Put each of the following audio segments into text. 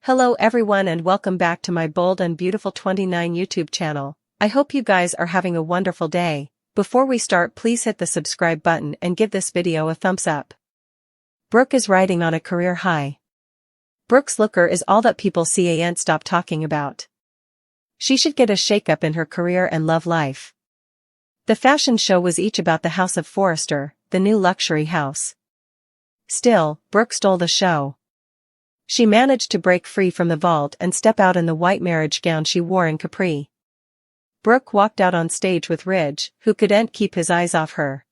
Hello everyone and welcome back to my Bold and Beautiful 29 YouTube channel. I hope you guys are having a wonderful day. Before we start, please hit the subscribe button and give this video a thumbs up. Brooke is riding on a career high. Brooke's looker is all that people see and stop talking about. She should get a shake-up in her career and love life. The fashion show was each about the House of Forrester, the new luxury house. Still, Brooke stole the show. She managed to break free from the vault and step out in the white marriage gown she wore in Capri. Brooke walked out on stage with Ridge, who couldn't keep his eyes off her.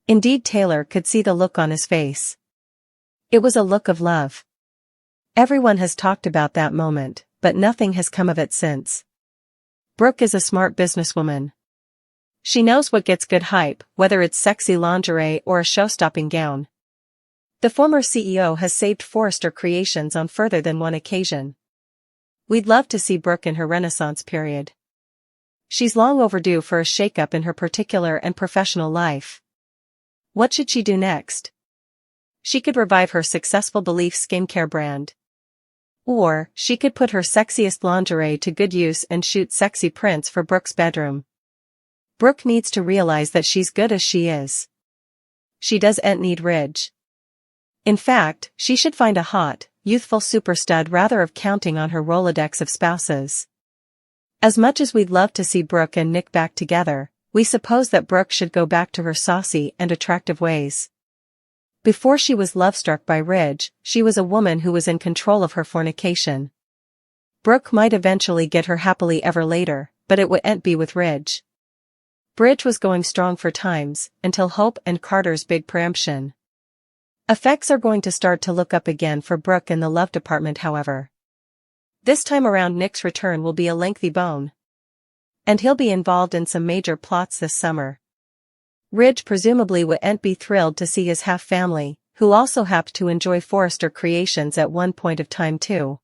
Indeed, Taylor could see the look on his face. It was a look of love. Everyone has talked about that moment, but nothing has come of it since. Brooke is a smart businesswoman. She knows what gets good hype, whether it's sexy lingerie or a show-stopping gown. The former CEO has saved Forrester Creations on further than one occasion. We'd love to see Brooke in her Renaissance period. She's long overdue for a shake-up in her particular and professional life. What should she do next? She could revive her successful Belief skincare brand. Or, she could put her sexiest lingerie to good use and shoot sexy prints for Brooke's bedroom. Brooke needs to realize that she's good as she is. She doesn't need Ridge. In fact, she should find a hot, youthful superstud rather than counting on her Rolodex of spouses. As much as we'd love to see Brooke and Nick back together, we suppose that Brooke should go back to her saucy and attractive ways. Before she was love-struck by Ridge, she was a woman who was in control of her fornication. Brooke might eventually get her happily ever later, but it wouldn't be with Ridge. Ridge was going strong for times, until Hope and Carter's big preemption. Effects are going to start to look up again for Brooke in the love department, however. This time around, Nick's return will be a lengthy bone. And he'll be involved in some major plots this summer. Ridge presumably wouldn't be thrilled to see his half-family, who also happened to enjoy Forrester Creations at one point of time too.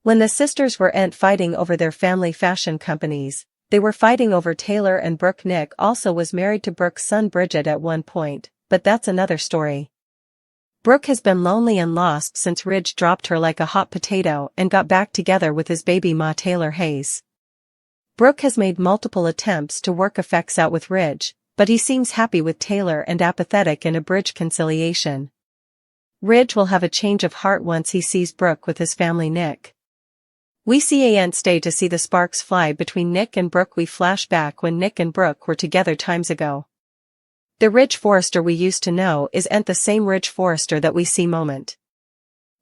When the sisters weren't fighting over their family fashion companies, they were fighting over Taylor and Brooke. Nick also was married to Brooke's son Bridget at one point, but that's another story. Brooke has been lonely and lost since Ridge dropped her like a hot potato and got back together with his baby ma Taylor Hayes. Brooke has made multiple attempts to work effects out with Ridge, but he seems happy with Taylor and apathetic in a bridge conciliation. Ridge will have a change of heart once he sees Brooke with his family Nick. We see and stay to see the sparks fly between Nick and Brooke. We flash back when Nick and Brooke were together times ago. The Ridge Forrester we used to know isn't the same Ridge Forrester that we see moment.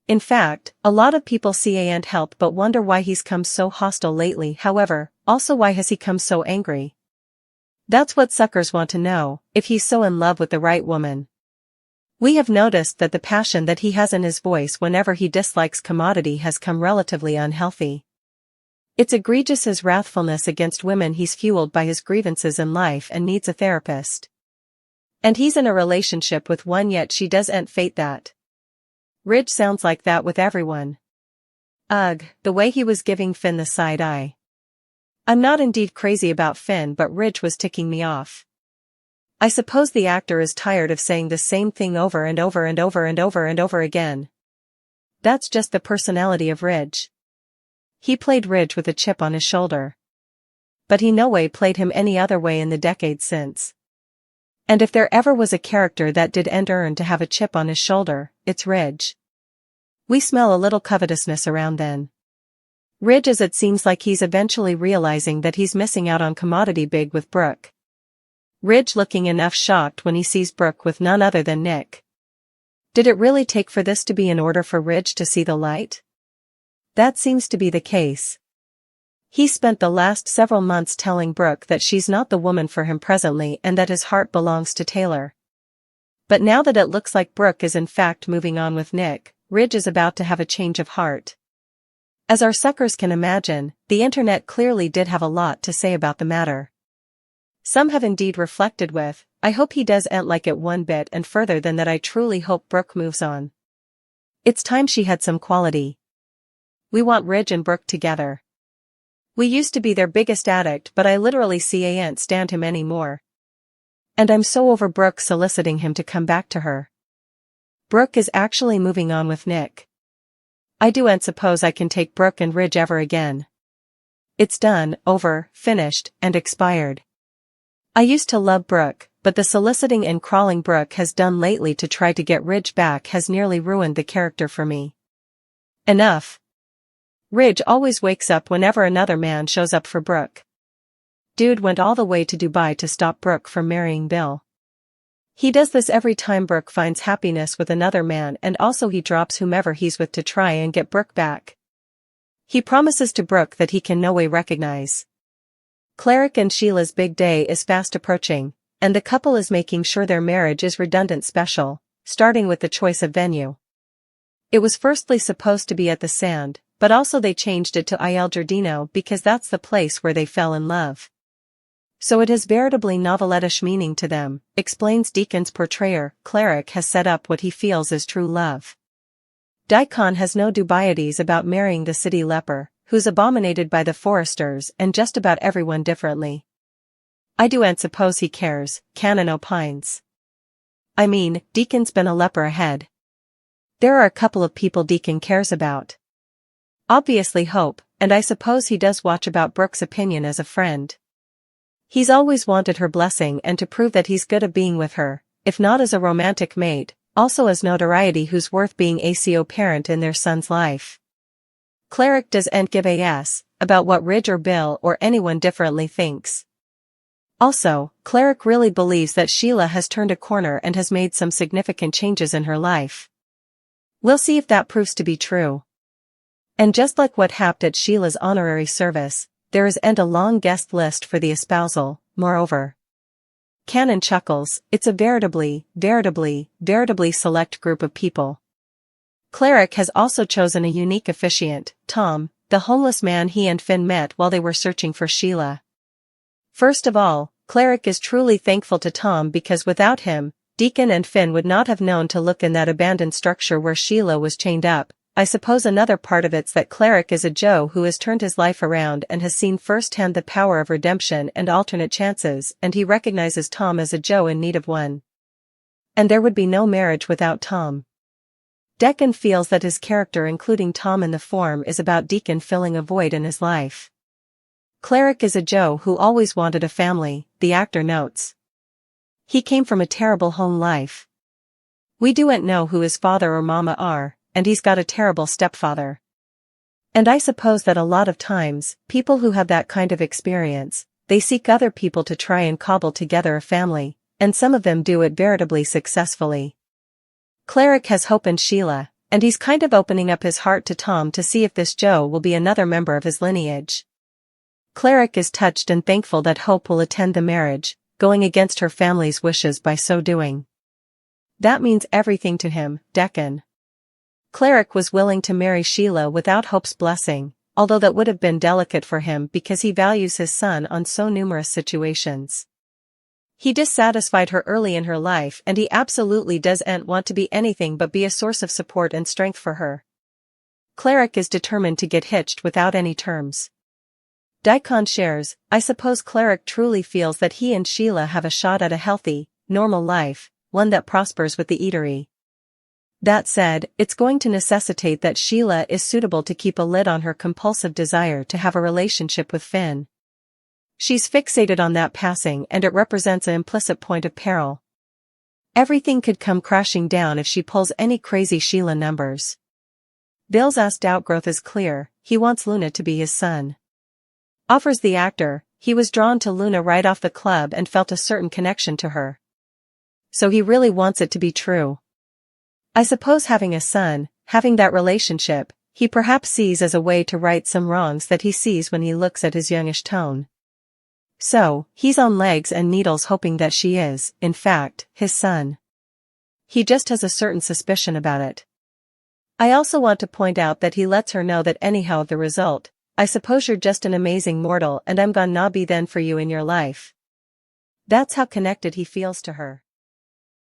In fact, a lot of people see and help but wonder why he's come so hostile lately. However, also why has he come so angry? That's what suckers want to know, if he's so in love with the right woman. We have noticed that the passion that he has in his voice whenever he dislikes commodity has come relatively unhealthy. It's egregious, his wrathfulness against women. He's fueled by his grievances in life and needs a therapist. And he's in a relationship with one, yet she doesn't fate that. Ridge sounds like that with everyone. Ugh, the way he was giving Finn the side eye. I'm not indeed crazy about Finn, but Ridge was ticking me off. I suppose the actor is tired of saying the same thing over and over and over and over and over again. That's just the personality of Ridge. He played Ridge with a chip on his shoulder. But he no way played him any other way in the decades since. And if there ever was a character that didn't earn to have a chip on his shoulder, it's Ridge. We smell a little covetousness around then. Ridge, as it seems like he's eventually realizing that he's missing out on commodity big with Brooke. Ridge looking enough shocked when he sees Brooke with none other than Nick. Did it really take for this to be in order for Ridge to see the light? That seems to be the case. He spent the last several months telling Brooke that she's not the woman for him presently and that his heart belongs to Taylor. But now that it looks like Brooke is in fact moving on with Nick, Ridge is about to have a change of heart. As our suckers can imagine, the internet clearly did have a lot to say about the matter. Some have indeed reflected with, I hope he doesn't like it one bit, and further than that, I truly hope Brooke moves on. It's time she had some quality. We want Ridge and Brooke together. We used to be their biggest addict, but I literally can't stand him anymore. And I'm so over Brooke soliciting him to come back to her. Brooke is actually moving on with Nick. I do and suppose I can take Brooke and Ridge ever again. It's done, over, finished, and expired. I used to love Brooke, but the soliciting and crawling Brooke has done lately to try to get Ridge back has nearly ruined the character for me. Enough. Ridge always wakes up whenever another man shows up for Brooke. Dude went all the way to Dubai to stop Brooke from marrying Bill. He does this every time Brooke finds happiness with another man, and also he drops whomever he's with to try and get Brooke back. He promises to Brooke that he can no way recognize. Cleric and Sheila's big day is fast approaching, and the couple is making sure their marriage is redundant special, starting with the choice of venue. It was firstly supposed to be at the Sand, but also they changed it to Il Giardino because that's the place where they fell in love. So it has veritably novelette-ish meaning to them, explains Deacon's portrayer. Cleric has set up what he feels is true love. Daikon has no dubieties about marrying the city leper, who's abominated by the foresters and just about everyone differently. I do and suppose he cares, Canon opines. I mean, Deacon's been a leper ahead. There are a couple of people Deacon cares about. Obviously Hope, and I suppose he does watch about Brooke's opinion as a friend. He's always wanted her blessing and to prove that he's good at being with her, if not as a romantic mate, also as notoriety who's worth being a co-parent in their son's life. Cleric doesn't give a s about what Ridge or Bill or anyone differently thinks. Also, Cleric really believes that Sheila has turned a corner and has made some significant changes in her life. We'll see if that proves to be true. And just like what happened at Sheila's honorary service, there is a long guest list for the espousal. Moreover, Canon chuckles, it's a veritably select group of people. Cleric has also chosen a unique officiant, Tom, the homeless man he and Finn met while they were searching for Sheila. First of all, Cleric is truly thankful to Tom because without him, Deacon and Finn would not have known to look in that abandoned structure where Sheila was chained up. I suppose another part of it's that Cleric is a Joe who has turned his life around and has seen firsthand the power of redemption and alternate chances, and he recognizes Tom as a Joe in need of one. And there would be no marriage without Tom. Deacon feels that his character, including Tom in the form, is about Deacon filling a void in his life. Cleric is a Joe who always wanted a family, the actor notes. He came from a terrible home life. We don't know who his father or mama are, and he's got a terrible stepfather. And I suppose that a lot of times, people who have that kind of experience, they seek other people to try and cobble together a family, and some of them do it veritably successfully. Cleric has Hope and Sheila, and he's kind of opening up his heart to Tom to see if this Joe will be another member of his lineage. Cleric is touched and thankful that Hope will attend the marriage, going against her family's wishes by so doing. That means everything to him, Deacon. Cleric was willing to marry Sheila without Hope's blessing, although that would have been delicate for him because he values his son on so numerous situations. He dissatisfied her early in her life and he absolutely doesn't want to be anything but be a source of support and strength for her. Cleric is determined to get hitched without any terms. Daikon shares, I suppose Cleric truly feels that he and Sheila have a shot at a healthy, normal life, one that prospers with the eatery. That said, it's going to necessitate that Sheila is suitable to keep a lid on her compulsive desire to have a relationship with Finn. She's fixated on that passing and it represents an implicit point of peril. Everything could come crashing down if she pulls any crazy Sheila numbers. Bill's outgrowth is clear, he wants Luna to be his son. Offers the actor, he was drawn to Luna right off the club and felt a certain connection to her. So he really wants it to be true. I suppose having a son, having that relationship, he perhaps sees as a way to right some wrongs that he sees when he looks at his youngish tone. So, he's on legs and needles hoping that she is, in fact, his son. He just has a certain suspicion about it. I also want to point out that he lets her know that anyhow the result, I suppose you're just an amazing mortal and I'm gonna be then for you in your life. That's how connected he feels to her.